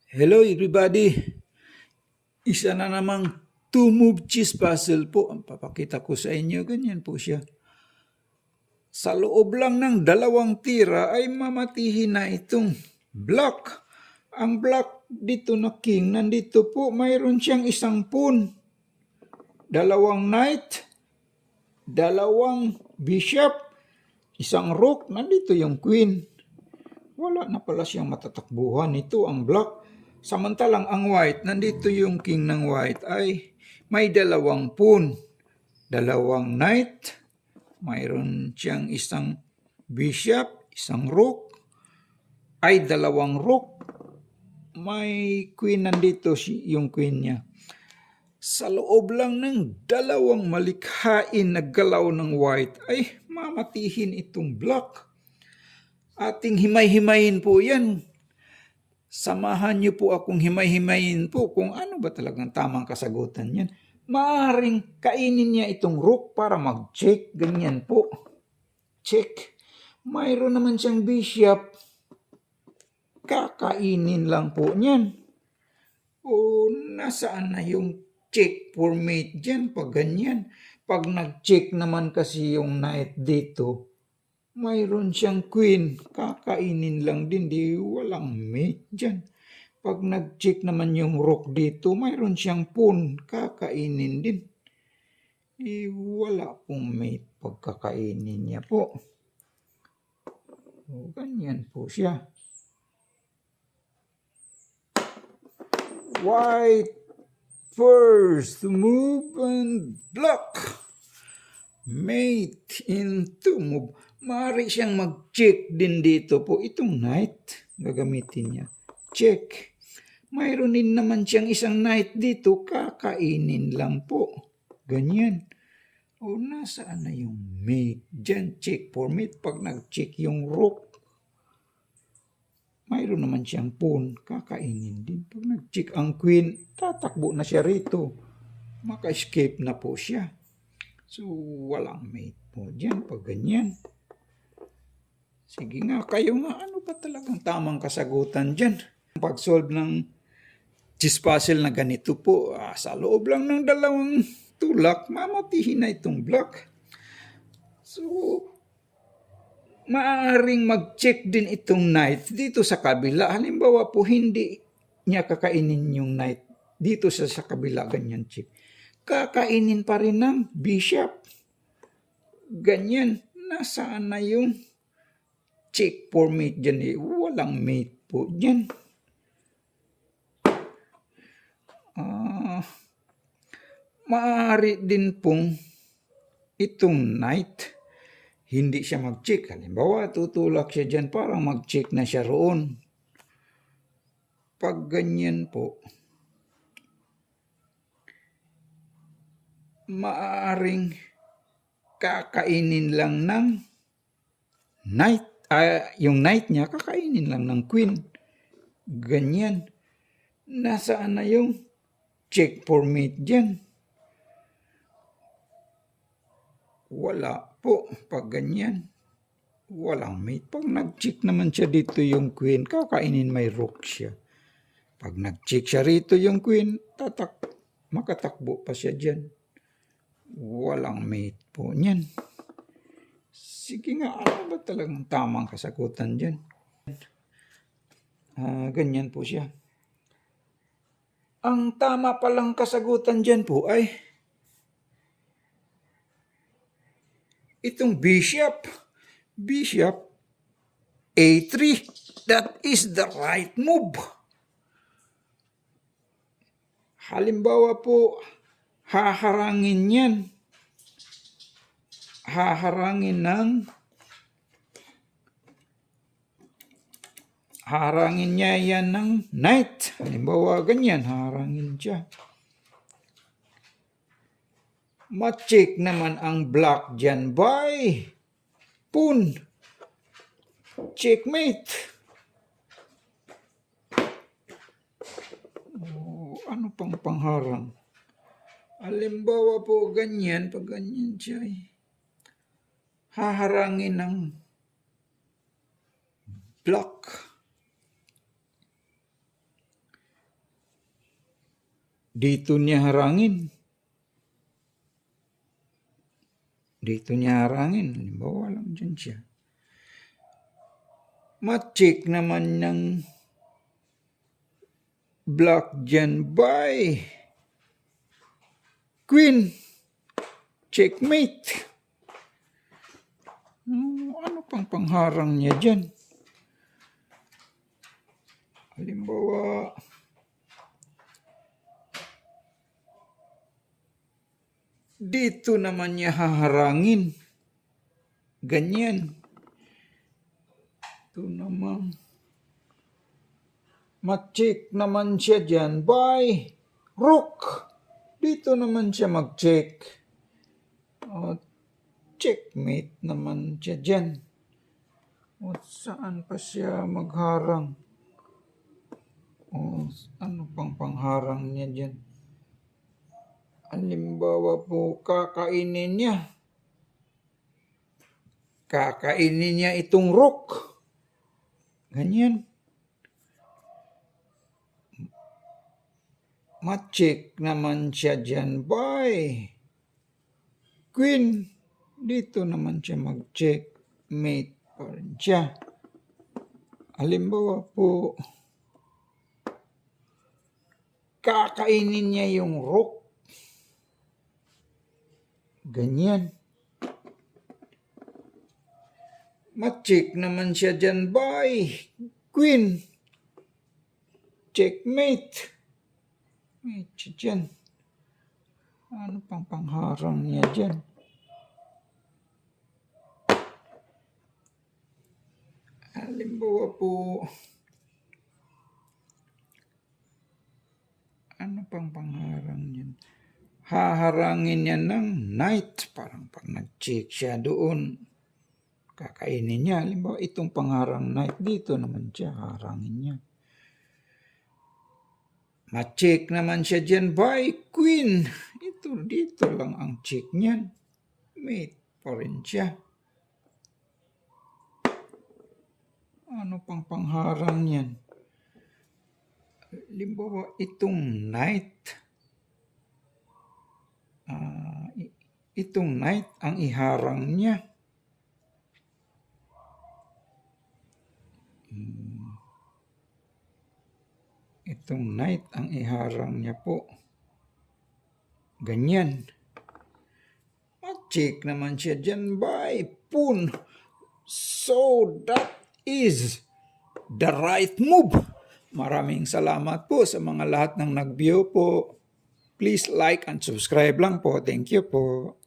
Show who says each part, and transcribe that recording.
Speaker 1: Hello everybody! Isa na namang two-move cheese puzzle po. Ang papakita ko sa inyo, ganyan po siya. Sa loob lang ng 2 tira ay mamatihin na itong block. Ang block dito na king, nandito po mayroon siyang 1 pawn, 2 knight, 2 bishop, 1 rook, nandito yung queen. Wala na pala siyang matatakbuhan. Ito ang block. Samantalang ang white, nandito yung king ng white ay may 2 pawn, 2 knight, mayroon siyang 1 bishop, 1 rook, ay 2 rook, may queen nandito yung queen niya. Sa loob lang ng 2 malikhain na galaw ng white ay mamatihin itong block. Ating himay-himayin po yan. Samahan niyo po akong himay-himayin po kung ano ba talagang tamang kasagutan niyan. Maaaring kainin niya itong rook para mag-check. Ganyan po. Check. Mayroon naman siyang bishop. Kakainin lang po niyan. O nasaan na yung check for mate dyan pag ganyan? Pag nag-check naman kasi yung knight dito, mayroon siyang queen, kakainin lang din, di walang mate dyan. Pag nag-check naman yung rook dito, mayroon siyang pawn, kakainin din. Wala pong mate pagkakainin niya po. O, ganyan po siya. White first move and block. Mate into move. Maaari siyang mag-check din dito po. Itong knight, gagamitin niya. Check. Mayroon din naman siyang 1 knight dito, kakainin lang po. Ganyan. O nasaan na yung mate? Diyan, check for mate. Pag nag-check yung rook, mayroon naman siyang pawn, kakainin din. Pag nag-check ang queen, tatakbo na siya rito. Maka-escape na po siya. So, walang mate po dyan pag ganyan. Sige nga, kayo nga, ano ba talagang tamang kasagutan dyan? Pag-solve ng cheese puzzle na ganito po, sa loob lang ng 2 tulak, mamatihin na itong block. So, maaaring mag-check din itong knight dito sa kabila. Halimbawa po, hindi niya kakainin yung knight dito sa kabila, ganyan check. Kakainin pa rin ng bishop. Ganyan, nasaan na yung check for mate dyan eh? Walang mate po dyan. Maaari din pong itong knight, hindi siya mag-check. Halimbawa, tutulak siya dyan, parang mag-check na siya roon. Pag ganyan po, maaaring kakainin lang ng knight. Yung knight niya, kakainin lang ng queen. Ganyan. Nasaan na yung check for mate dyan? Wala po. Pag ganyan, walang mate. Pag nag-check naman siya dito yung queen, kakainin may rook siya. Pag nag-check siya rito yung queen, makatakbo pa siya dyan. Walang mate po niyan. Sige nga, ano ba talagang tamang kasagutan dyan? Ganyan po siya. Ang tama palang kasagutan dyan po ay itong bishop. Bishop A3. That is the right move. Halimbawa po, haharangin yan. Haharangin niya yan ng knight. Halimbawa, ganyan, haharangin siya. Ma-check naman ang block dyan by pawn. Checkmate. Ano pang pangharang? Halimbawa po, ganyan, pag ganyan siya haharangin ng block. Dito niya harangin. Dito niya harangin. Halimbawa lang dyan siya. Ma-check naman ng black dyan by queen. Checkmate. Ano pang pangharang niya dyan? Halimbawa, dito naman niya haharangin. Ganyan. Ito naman. Ma-check naman siya dyan by rook. Dito naman siya mag-check. Checkmate naman siya dyan. O saan pa siya magharang? O ano pang pangharang niya dyan? Halimbawa po, kakainin niya. Kakainin niya itong rook. Ganyan. Ma-check naman siya dyan by queen. Dito naman siya mag-check. Mate pa rin siya. Halimbawa po, kakainin niya yung rook. Ganyan. Ma-check naman siya dyan by queen. Checkmate. Mate siya dyan. Ano pang pangharang niya dyan? Halimbawa po, ano pang pangharang niyan? Haharangin niya ng knight. Parang pag nag-check siya doon, kakainin niya. Halimbawa, itong pangharang knight, dito naman siya, harangin niya. Ma-check naman siya dyan by queen. Dito lang ang check niyan. Mate pa rin siya. Ano pang pangharang niyan? Halimbawa, itong knight. Itong knight ang iharang niya. Itong knight ang iharang niya po. Ganyan. Ma-check naman siya dyan by pawn. So that is the right move. Maraming salamat po sa mga lahat ng nag-view po. Please like and subscribe lang po. Thank you po.